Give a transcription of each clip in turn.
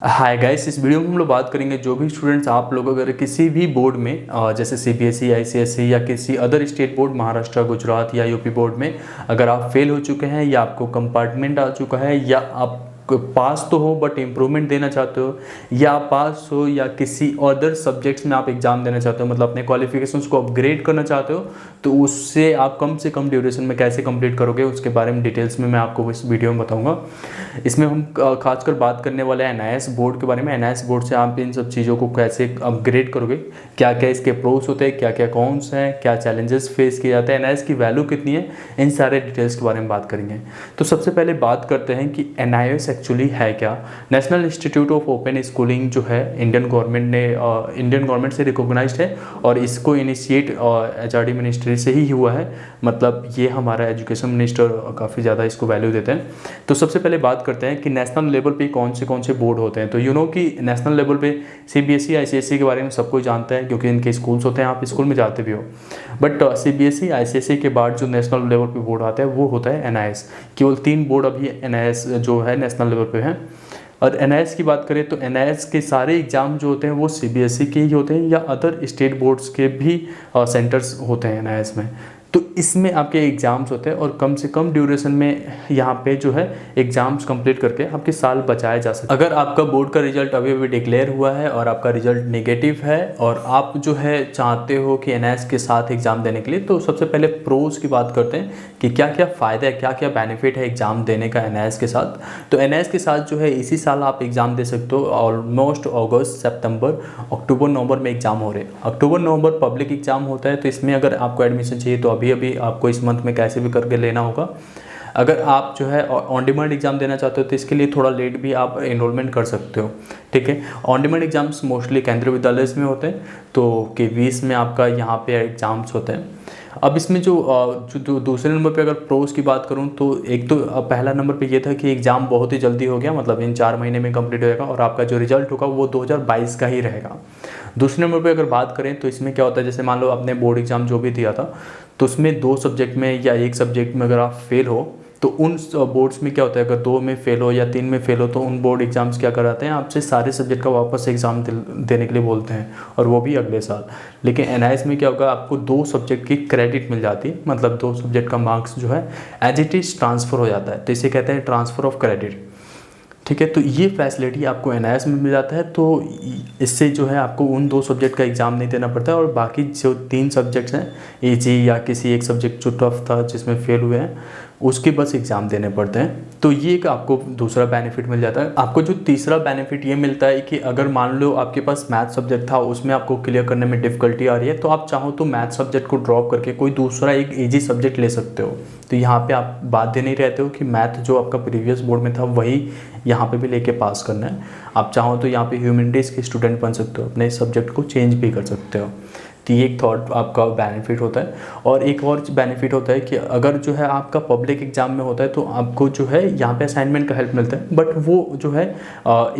Hi guys, इस video में हम लोग बात करेंगे जो भी स्टूडेंट्स आप लोग अगर किसी भी बोर्ड में जैसे सीबीएसई, आईसीएसई या किसी other state board Maharashtra, Gujarat या यूपी बोर्ड में अगर आप फेल हो चुके हैं या आपको कंपार्टमेंट आ चुका है या आप पास तो हो बट इम्प्रूवमेंट देना चाहते हो या पास हो या किसी अदर सब्जेक्ट्स में आप एग्ज़ाम देना चाहते हो, मतलब अपने क्वालिफिकेशंस को अपग्रेड करना चाहते हो, तो उससे आप कम से कम ड्यूरेशन में कैसे कंप्लीट करोगे उसके बारे में डिटेल्स में मैं आपको इस वीडियो में बताऊंगा। इसमें हम खासकर बात करने वाले हैं एनआईएस बोर्ड के बारे में। एनआईएस बोर्ड से आप इन सब चीज़ों को कैसे अपग्रेड करोगे, क्या क्या इसके प्रोस होते हैं, क्या क्या कॉन्स हैं, क्या चैलेंजेस फेस किए जाते हैं, एनआईएस की वैल्यू कितनी है, इन सारे डिटेल्स के बारे में बात करेंगे। तो सबसे पहले बात करते हैं कि एनआईएस एक्चुअली है क्या। National institute of open schooling जो है इंडियन गवर्नमेंट से रिकॉग्नाइज्ड है और इसको इनिशिएट एचआरडी मिनिस्ट्री से ही हुआ है, मतलब ये हमारा एजुकेशन मिनिस्टर काफ़ी ज़्यादा इसको वैल्यू देते हैं। तो सबसे पहले बात करते हैं कि नेशनल लेवल पे कौन से बोर्ड होते हैं। तो कि नेशनल लेवल पे सीबीएसई, आईसीएसई के बारे में सब कोई जानता है क्योंकि इनके स्कूल्स होते हैं, आप स्कूल में जाते भी हो। बट सीबीएसई, आईसीएसई के बाद जो नेशनल लेवल पे बोर्ड आता है वो होता है एनआईएस। केवल 3 बोर्ड अभी एनआईएस जो है नेशनल लेवल पे हैं। और एनआईएस की बात करें तो एनआईएस के सारे एग्ज़ाम जो होते हैं वो सीबीएसई के ही होते हैं या अदर स्टेट बोर्ड्स के भी सेंटर्स होते हैं एनआईएस में। तो इसमें आपके एग्ज़ाम्स होते हैं और कम से कम ड्यूरेशन में यहाँ पे जो है एग्ज़ाम्स कंप्लीट करके आपके साल बचाया जा सकता है। अगर आपका बोर्ड का रिजल्ट अभी डिक्लेयर हुआ है और आपका रिजल्ट नेगेटिव है और आप जो है चाहते हो कि एनआईएस के साथ एग्ज़ाम देने के लिए, तो सबसे पहले प्रोज की बात करते हैं कि क्या क्या फ़ायदा है, क्या क्या बेनिफिट है एग्ज़ाम देने का एनआईएस के साथ। तो एनआईएस के साथ जो है इसी साल आप एग्ज़ाम दे सकते हो। ऑलमोस्ट अगस्त, सितंबर, अक्टूबर, नवंबर में एग्ज़ाम हो रहे हैं। अक्टूबर नवंबर पब्लिक एग्ज़ाम होता है, तो इसमें अगर आपको एडमिशन चाहिए तो अभी आपको इस मंथ में कैसे भी करके लेना होगा। अगर आप जो है ऑन डिमांड एग्ज़ाम देना चाहते हो तो इसके लिए थोड़ा लेट भी आप एनरोलमेंट कर सकते हो, ठीक है। ऑन डिमांड एग्ज़ाम्स मोस्टली केंद्रीय विद्यालय में होते हैं, तो केवीएस में आपका यहाँ पे एग्ज़ाम्स होते हैं। अब इसमें जो दूसरे नंबर पे अगर प्रोस की बात करूँ तो एक तो पहला नंबर पे ये था कि एग्ज़ाम बहुत ही जल्दी हो गया, मतलब इन 4 महीने में कंप्लीट हो जाएगा और आपका जो रिजल्ट होगा वो 2022 का ही रहेगा। दूसरे नंबर पे अगर बात करें तो इसमें क्या होता है, जैसे मान लो आपने बोर्ड एग्ज़ाम जो भी दिया था तो उसमें 2 सब्जेक्ट में या 1 सब्जेक्ट में अगर आप फेल हो तो उन बोर्ड्स में क्या होता है, अगर 2 में फेल हो या 3 में फेल हो तो उन बोर्ड एग्ज़ाम्स क्या कराते हैं, आपसे सारे सब्जेक्ट का वापस एग्ज़ाम देने के लिए बोलते हैं और वो भी अगले साल। लेकिन एनआईएस में क्या होगा, आपको 2 सब्जेक्ट की क्रेडिट मिल जाती है, मतलब 2 सब्जेक्ट का मार्क्स जो है एज इट इज़ ट्रांसफ़र हो जाता है, तो इसे कहते हैं ट्रांसफ़र ऑफ क्रेडिट, ठीक है। तो ये फैसिलिटी आपको एनआईएस में मिल जाता है, तो इससे जो है आपको उन 2 सब्जेक्ट का एग्ज़ाम नहीं देना पड़ता है और बाकी जो 3 सब्जेक्ट्स हैं ईजी या किसी एक सब्जेक्ट जो टफ था जिसमें फेल हुए हैं उसके बस एग्ज़ाम देने पड़ते हैं। तो ये एक आपको दूसरा बेनिफिट मिल जाता है। आपको जो तीसरा बेनिफिट ये मिलता है कि अगर मान लो आपके पास मैथ सब्जेक्ट था, उसमें आपको क्लियर करने में डिफ़िकल्टी आ रही है, तो आप चाहो तो मैथ सब्जेक्ट को ड्रॉप करके कोई दूसरा एक ईजी सब्जेक्ट ले सकते हो। तो यहाँ पे आप बाध्य नहीं रहते हो कि मैथ जो आपका प्रीवियस बोर्ड में था वही यहाँ पे भी लेके पास करना है। आप चाहो तो यहाँ पे ह्यूमैनिटीज़ के स्टूडेंट बन सकते हो, अपने सब्जेक्ट को चेंज भी कर सकते हो। तो ये एक थॉट आपका बेनिफिट होता है। और एक और बेनिफिट होता है कि अगर जो है आपका पब्लिक एग्ज़ाम में होता है तो आपको जो है यहाँ पे असाइनमेंट का हेल्प मिलता है, बट वो जो है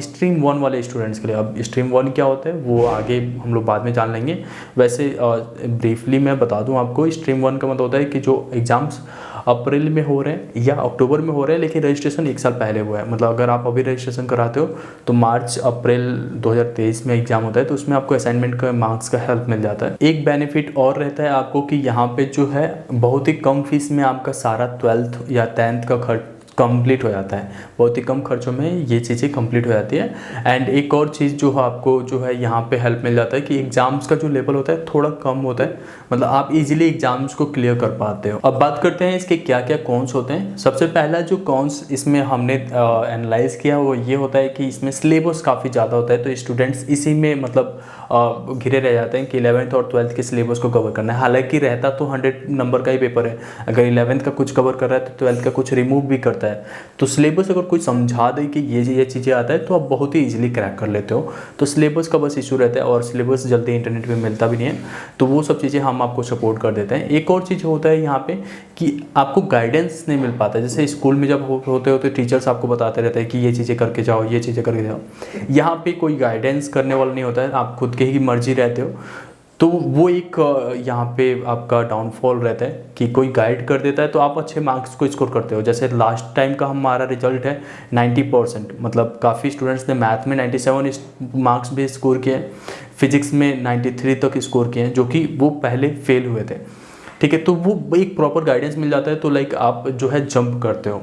स्ट्रीम 1 वाले स्टूडेंट्स के लिए। अब स्ट्रीम 1 क्या होता है वो आगे हम लोग बाद में जान लेंगे। वैसे ब्रीफली मैं बता दूँ आपको, स्ट्रीम 1 का मतलब होता है कि जो एग्ज़ाम्स अप्रैल में हो रहे हैं या अक्टूबर में हो रहे हैं लेकिन रजिस्ट्रेशन 1 साल पहले हुआ है, मतलब अगर आप अभी रजिस्ट्रेशन कराते हो तो मार्च अप्रैल 2023 में एग्ज़ाम होता है, तो उसमें आपको असाइनमेंट का मार्क्स का हेल्प मिल जाता है। एक बेनिफिट और रहता है आपको कि यहाँ पे जो है बहुत ही कम फीस में आपका सारा 12th या 10th का खर्च कंप्लीट हो जाता है, बहुत ही कम खर्चों में ये चीज़ें कंप्लीट हो जाती है। एंड एक और चीज़ जो आपको जो है यहाँ पे हेल्प मिल जाता है कि एग्ज़ाम्स का जो लेवल होता है थोड़ा कम होता है, मतलब आप इजीली एग्ज़ाम्स को क्लियर कर पाते हो। अब बात करते हैं इसके क्या क्या कॉन्स होते हैं। सबसे पहला जो कॉन्स इसमें हमने एनालाइज किया वो ये होता है कि इसमें सिलेबस काफ़ी ज़्यादा होता है, तो स्टूडेंट्स इसी में मतलब घिरे रह जाते हैं कि 11th और 12th के सिलेबस को कवर करना है। हालांकि रहता तो 100 नंबर का ही पेपर है, अगर 11th का कुछ कवर कर रहा है तो 12th का कुछ रिमूव भी करता है। तो सिलेबस अगर कोई समझा दे कि ये चीज़ें आता है तो आप बहुत ही इजीली क्रैक कर लेते हो। तो सिलेबस का बस इशू रहता है और सिलेबस जल्दी इंटरनेट पे मिलता भी नहीं है, तो वो सब चीज़ें हम आपको सपोर्ट कर देते हैं। एक और चीज़ होता है यहाँ पे कि आपको गाइडेंस नहीं मिल पाता। जैसे स्कूल में जब होते हो तो टीचर्स आपको बताते रहते हैं कि ये चीज़ें करके जाओ, ये चीज़ें करके जाओ। यहाँ पे कोई गाइडेंस करने वाला नहीं होता है, आप खुद के ही मर्जी रहते हो। तो वो एक यहाँ पे आपका डाउनफॉल रहता है कि कोई गाइड कर देता है तो आप अच्छे मार्क्स को स्कोर करते हो। जैसे लास्ट टाइम का हमारा रिजल्ट है 90%, मतलब काफ़ी स्टूडेंट्स ने मैथ में 97 मार्क्स भी स्कोर किए हैं, फिजिक्स में 93 तक स्कोर किए हैं, जो कि वो पहले फेल हुए थे। ठीक है, तो वो एक प्रॉपर गाइडेंस मिल जाता है तो लाइक आप जो है जंप करते हो।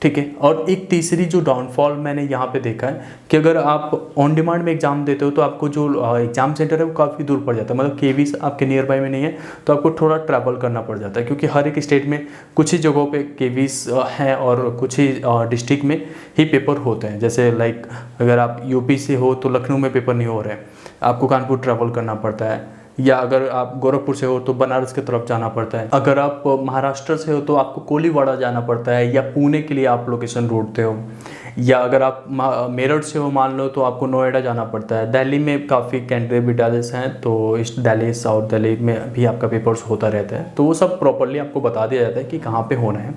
ठीक है, और एक तीसरी जो डाउनफॉल मैंने यहाँ पे देखा है कि अगर आप ऑन डिमांड में एग्ज़ाम देते हो तो आपको जो एग्ज़ाम सेंटर है वो काफ़ी दूर पड़ जाता है, मतलब केवीज आपके नियर बाय में नहीं है तो आपको थोड़ा ट्रैवल करना पड़ जाता है, क्योंकि हर एक स्टेट में कुछ ही जगहों पे केवीज हैं और कुछ ही डिस्ट्रिक्ट में ही पेपर होते हैं। जैसे लाइक अगर आप यूपी से हो तो लखनऊ में पेपर नहीं हो रहे हैं, आपको कानपुर ट्रैवल करना पड़ता है, या अगर आप गोरखपुर से हो तो बनारस की तरफ जाना पड़ता है, अगर आप महाराष्ट्र से हो तो आपको कोलीवाड़ा जाना पड़ता है, या पुणे के लिए आप लोकेशन ढूंढते हो, या अगर आप मेरठ से हो मान लो तो आपको नोएडा जाना पड़ता है। दिल्ली में काफ़ी केंद्रीय विद्यालय हैं तो इस दिल्ली साउथ दिल्ली में भी आपका पेपर्स होता रहता है, तो वो सब प्रॉपरली आपको बता दिया जाता है कि कहाँ पे होना है।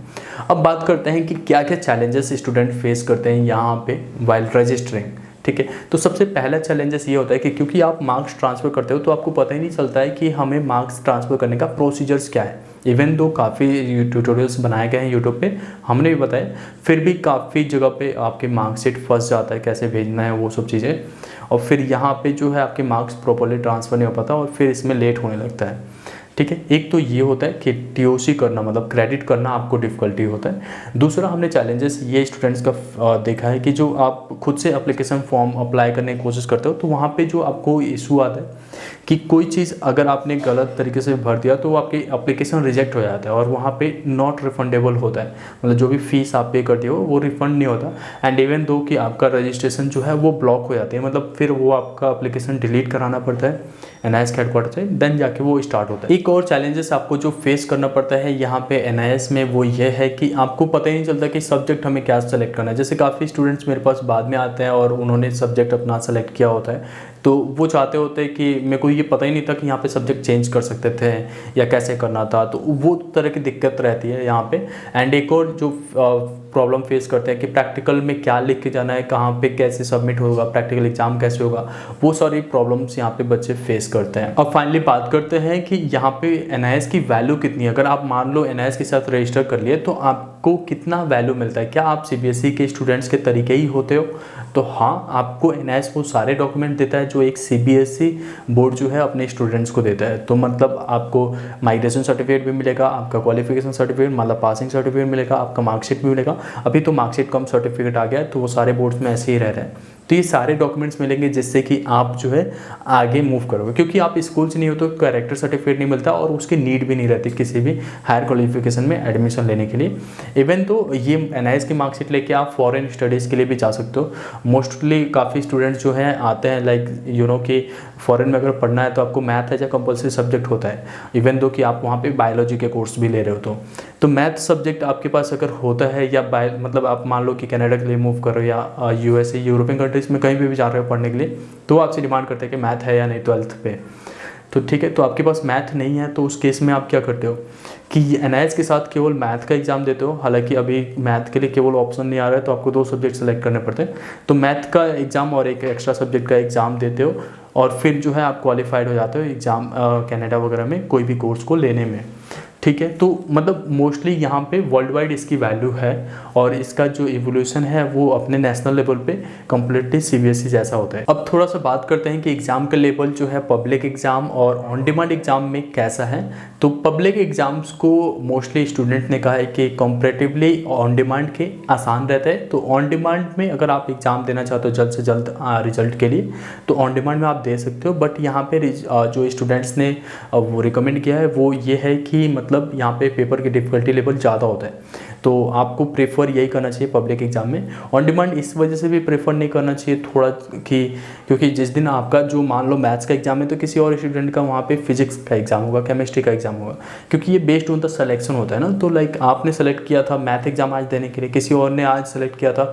अब बात करते हैं कि क्या क्या चैलेंजेस स्टूडेंट फेस करते हैं यहाँ पे वाइल रजिस्टरिंग। ठीक है, तो सबसे पहला चैलेंजेस ये होता है कि क्योंकि आप मार्क्स ट्रांसफ़र करते हो तो आपको पता ही नहीं चलता है कि हमें मार्क्स ट्रांसफ़र करने का प्रोसीजर्स क्या है। इवन दो काफ़ी ट्यूटोरियल्स बनाए गए हैं यूट्यूब पे, हमने भी बताया, फिर भी काफ़ी जगह पे आपके मार्कशीट फंस जाता है, कैसे भेजना है वो सब चीज़ें, और फिर यहाँ पे जो है आपके मार्क्स प्रॉपरली ट्रांसफ़र नहीं हो पाता और फिर इसमें लेट होने लगता है। ठीक है, एक तो ये होता है कि टीओसी करना मतलब क्रेडिट करना आपको डिफ़िकल्टी होता है। दूसरा हमने चैलेंजेस ये स्टूडेंट्स का देखा है कि जो आप खुद से एप्लीकेशन फॉर्म अप्लाई करने की कोशिश करते हो तो वहाँ पे जो आपको इशू आता है कि कोई चीज़ अगर आपने गलत तरीके से भर दिया तो आपकी एप्लीकेशन रिजेक्ट हो जाता है और वहाँ पे नॉट रिफंडेबल होता है, मतलब जो भी फीस आप पे करते हो वो रिफंड नहीं होता। एंड इवन दो कि आपका रजिस्ट्रेशन जो है वो ब्लॉक हो जाती है, मतलब फिर वो आपका एप्लीकेशन डिलीट कराना पड़ता है एनआईएस हेडक्वार्टर से, देन जाके वो स्टार्ट होता है। एक और चैलेंजेस आपको जो फेस करना पड़ता है यहाँ पे एनआईएस में वो ये है कि आपको पता ही नहीं चलता कि सब्जेक्ट हमें क्या सेलेक्ट करना है। जैसे काफ़ी स्टूडेंट्स मेरे पास बाद में आते हैं और उन्होंने सब्जेक्ट अपना सेलेक्ट किया होता है तो वो चाहते होते हैं कि मेरे को ये पता ही नहीं था कि यहाँ पे सब्जेक्ट चेंज कर सकते थे या कैसे करना था, तो वो तरह की दिक्कत रहती है यहाँ पे। एंड एक और जो प्रॉब्लम फेस करते हैं कि प्रैक्टिकल में क्या लिख के जाना है, कहाँ पे कैसे सबमिट होगा, प्रैक्टिकल एग्जाम कैसे होगा, वो सारी प्रॉब्लम्स यहाँ पे बच्चे फेस करते हैं। अब फाइनली बात करते हैं कि यहाँ पे एनआईएस की वैल्यू कितनी है। अगर आप मान लो एनआईएस के साथ रजिस्टर कर लिए तो आपको कितना वैल्यू मिलता है। क्या आप सीबीएसई के स्टूडेंट्स के तरीके ही होते हो? तो हाँ, आपको एनआईएस वो सारे डॉक्यूमेंट देता है जो एक सीबीएसई बोर्ड जो है अपने स्टूडेंट्स को देता है। तो मतलब आपको माइग्रेशन सर्टिफिकेट भी मिलेगा, आपका क्वालिफिकेशन सर्टिफिकेट मतलब पासिंग सर्टिफिकेट मिलेगा, आपका मार्कशीट भी मिलेगा। अभी तो मार्कशीट कम सर्टिफिकेट आ गया है तो वो सारे बोर्ड्स में ऐसे ही रह रहे हैं। तो ये सारे डॉक्यूमेंट्स मिलेंगे जिससे कि आप जो है आगे मूव करोगे, क्योंकि आप स्कूल से नहीं हो तो कैरेक्टर सर्टिफिकेट नहीं मिलता और उसकी नीड भी नहीं रहती किसी भी हायर क्वालिफिकेशन में एडमिशन लेने के लिए। इवन तो ये एनआईएस की मार्कशीट लेके आप फॉरेन स्टडीज़ के लिए भी जा सकते हो। मोस्टली काफ़ी स्टूडेंट्स जो हैं आते हैं लाइक यू नो कि फॉरेन में अगर पढ़ना है तो आपको मैथ है या कंपलसरी सब्जेक्ट होता है, इवन दो कि आप वहाँ पे बायोलॉजी के कोर्स भी ले रहे हो तो मैथ सब्जेक्ट आपके पास अगर होता है या मतलब आप मान लो कि कनाडा के लिए मूव करो या यूएसए यूरोपियन कंट्रीज़ में कहीं भी जा रहे हो पढ़ने के लिए, तो आपसे डिमांड करते हैं कि मैथ है या नहीं 12th पे। तो ठीक है, तो आपके पास मैथ नहीं है तो उस केस में आप क्या करते हो कि एनआईएस के साथ केवल मैथ का एग्ज़ाम देते हो। हालांकि अभी मैथ के लिए केवल ऑप्शन नहीं आ रहा है तो आपको 2 सब्जेक्ट सेलेक्ट करने पड़ते हैं, तो मैथ का एग्ज़ाम और एक एक्स्ट्रा सब्जेक्ट का एग्ज़ाम देते हो और फिर जो है आप क्वालिफाइड हो जाते हो एग्ज़ाम कनाडा वगैरह में कोई भी कोर्स को लेने में। ठीक है, तो मतलब मोस्टली यहाँ पे वर्ल्ड वाइड इसकी वैल्यू है और इसका जो इवोल्यूशन है वो अपने नेशनल लेवल पे कम्प्लीटली सीबीएसई जैसा होता है। अब थोड़ा सा बात करते हैं कि एग्ज़ाम का लेवल जो है पब्लिक एग्ज़ाम और ऑन डिमांड एग्ज़ाम में कैसा है। तो पब्लिक एग्ज़ाम्स को मोस्टली स्टूडेंट ने कहा है कि कंपैरेटिवली ऑन डिमांड के आसान रहता है। तो ऑन डिमांड में अगर आप एग्ज़ाम देना चाहते हो जल्द से जल्द रिजल्ट के लिए तो ऑन डिमांड में आप दे सकते हो, बट यहाँ पे जो स्टूडेंट्स ने वो रिकमेंड किया है वो ये है कि मतलब यहाँ पे पेपर की डिफ़िकल्टी लेवल ज़्यादा होता है तो आपको प्रेफर यही करना चाहिए पब्लिक एग्ज़ाम में। ऑन डिमांड इस वजह से भी प्रेफर नहीं करना चाहिए थोड़ा कि क्योंकि जिस दिन आपका जो मान लो मैथ्स का एग्ज़ाम है तो किसी और स्टूडेंट का वहाँ पे फिजिक्स का एग्ज़ाम होगा, केमिस्ट्री का एग्ज़ाम होगा, क्योंकि ये बेस्ड ऑन द सिलेक्शन होता है ना। तो लाइक आपने सेलेक्ट किया था मैथ एग्ज़ाम आज देने के लिए, किसी और ने आज सेलेक्ट किया था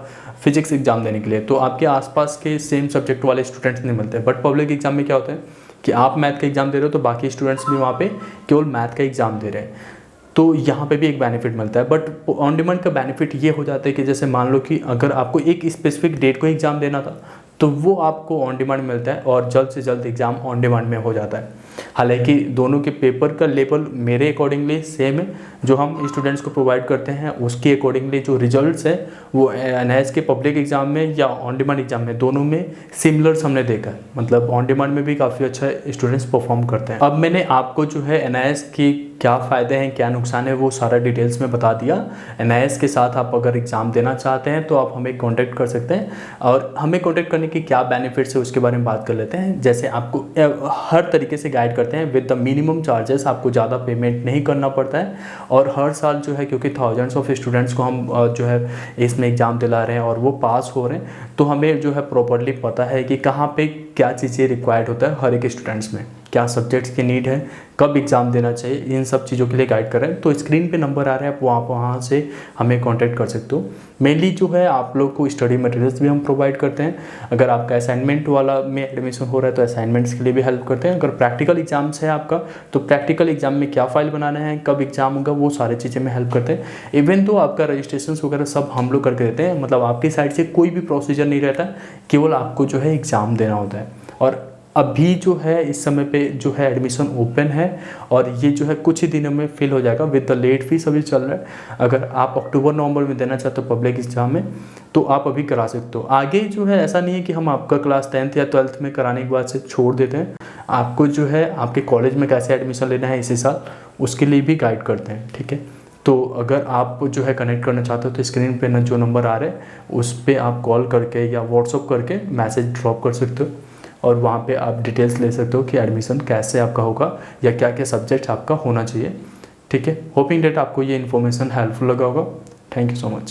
फिजिक्स एग्ज़ाम देने के लिए, तो आपके आसपास के सेम सब्जेक्ट वाले स्टूडेंट्स नहीं मिलते। बट पब्लिक एग्ज़ाम में क्या होता है कि आप मैथ का एग्ज़ाम दे रहे हो तो बाकी स्टूडेंट्स भी वहाँ पे केवल मैथ का एग्ज़ाम दे रहे हैं, तो यहाँ पे भी एक बेनिफिट मिलता है। बट ऑन डिमांड का बेनिफिट ये हो जाता है कि जैसे मान लो कि अगर आपको एक स्पेसिफिक डेट को एग्ज़ाम देना था तो वो आपको ऑन डिमांड मिलता है और जल्द से जल्द एग्ज़ाम ऑन डिमांड में हो जाता है। हालांकि दोनों के पेपर का लेवल मेरे अकॉर्डिंगली सेम है, जो हम स्टूडेंट्स को प्रोवाइड करते हैं उसके अकॉर्डिंगली जो रिजल्ट्स है वो एनआईएस के पब्लिक एग्जाम में या ऑन डिमांड एग्जाम में दोनों में सिमिलर्स हमने देखा है। मतलब ऑन डिमांड में भी काफ़ी अच्छा स्टूडेंट्स परफॉर्म करते हैं। अब मैंने आपको जो है एनआईएस की क्या फ़ायदे हैं क्या नुकसान है वो सारा डिटेल्स में बता दिया। एनआईएस के साथ आप अगर एग्ज़ाम देना चाहते हैं तो आप हमें कॉन्टैक्ट कर सकते हैं, और हमें कॉन्टैक्ट करने की क्या बेनिफिट्स है उसके बारे में बात कर लेते हैं। जैसे आपको हर तरीके से गाइड करते हैं विद द मिनिमम चार्जेस, आपको ज़्यादा पेमेंट नहीं करना पड़ता है। और हर साल जो है क्योंकि थाउजेंड्स ऑफ स्टूडेंट्स को हम जो है इसमें एग्ज़ाम दिला रहे हैं और वो पास हो रहे हैं, तो हमें जो है प्रॉपरली पता है कि कहाँ पे क्या चीज़ें रिक्वायर्ड होता है हर एक स्टूडेंट्स में, क्या सब्जेक्ट्स की नीड है, कब एग्ज़ाम देना चाहिए, इन सब चीज़ों के लिए गाइड कर रहे हैं। तो स्क्रीन पे नंबर आ रहा है, आप वहाँ से हमें कांटेक्ट कर सकते हो। मेनली जो है आप लोग को स्टडी मटेरियल्स भी हम प्रोवाइड करते हैं। अगर आपका असाइनमेंट वाला में एडमिशन हो रहा है तो असाइनमेंट्स के लिए भी हेल्प करते हैं। अगर प्रैक्टिकल एग्जाम्स है आपका तो प्रैक्टिकल एग्जाम में क्या फाइल बनाना है, कब एग्जाम होगा, वो सारी चीज़ें में हेल्प करते हैं। इवन तो आपका रजिस्ट्रेशन वगैरह सब हम लोग करके देते हैं, मतलब आपकी साइड से कोई भी प्रोसीजर नहीं रहता, केवल आपको जो है एग्ज़ाम देना होता है। और अभी जो है इस समय पे जो है एडमिशन ओपन है और ये जो है कुछ ही दिनों में फिल हो जाएगा विद द लेट फीस अभी चल रहा है। अगर आप अक्टूबर नवंबर में देना चाहते हो पब्लिक एग्जाम में तो आप अभी करा सकते हो। आगे जो है ऐसा नहीं है कि हम आपका क्लास 10th या 12th में कराने के बाद से छोड़ देते हैं, आपको जो है आपके कॉलेज में कैसे एडमिशन लेना है इसी साल उसके लिए भी गाइड करते हैं, ठीक है। तो अगर आप जो है कनेक्ट करना चाहते हो तो स्क्रीन पे जो नंबर आ रहे हैं उस पर आप कॉल करके या व्हाट्सअप करके मैसेज ड्रॉप कर सकते हो और वहाँ पे आप डिटेल्स ले सकते हो कि एडमिशन कैसे आपका होगा या क्या क्या सब्जेक्ट आपका होना चाहिए, ठीक है। होपिंग डेट आपको ये इन्फॉर्मेशन हेल्पफुल लगा होगा। Thank you so much.